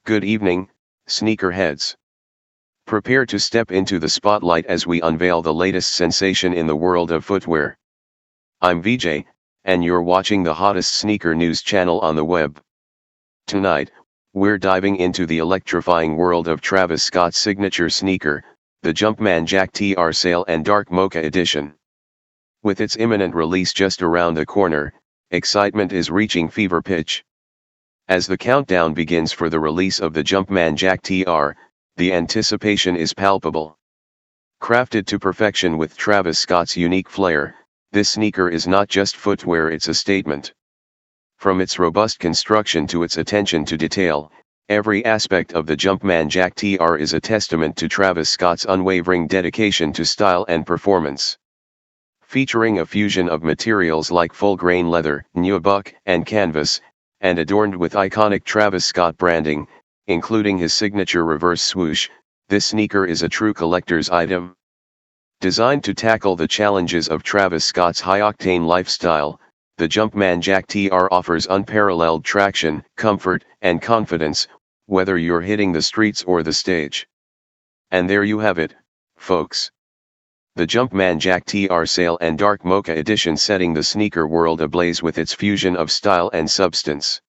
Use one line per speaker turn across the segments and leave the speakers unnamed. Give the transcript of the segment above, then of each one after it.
Good evening, sneakerheads. Prepare to step into the spotlight as we unveil the latest sensation in the world of footwear. I'm VJ, and you're watching the hottest sneaker news channel on the web. Tonight, we're diving into the electrifying world of Travis Scott's signature sneaker, the Jumpman Jack TR Sail and Dark Mocha Edition. With its imminent release just around the corner, excitement is reaching fever pitch. As the countdown begins for the release of the Jumpman Jack TR, the anticipation is palpable. Crafted to perfection with Travis Scott's unique flair, this sneaker is not just footwear, it's a statement. From its robust construction to its attention to detail, every aspect of the Jumpman Jack TR is a testament to Travis Scott's unwavering dedication to style and performance. Featuring a fusion of materials like full-grain leather, nubuck, and canvas, and adorned with iconic Travis Scott branding, including his signature reverse swoosh, this sneaker is a true collector's item. Designed to tackle the challenges of Travis Scott's high-octane lifestyle, the Jumpman Jack TR offers unparalleled traction, comfort, and confidence, whether you're hitting the streets or the stage. And there you have it, folks. The Jumpman Jack TR Sail and Dark Mocha Edition, setting the sneaker world ablaze with its fusion of style and substance.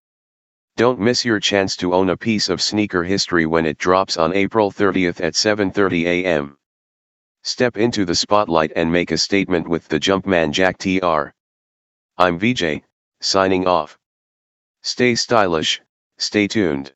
Don't miss your chance to own a piece of sneaker history when it drops on April 30th at 7:30 a.m. Step into the spotlight and make a statement with the Jumpman Jack TR. I'm VJ, signing off. Stay stylish, stay tuned.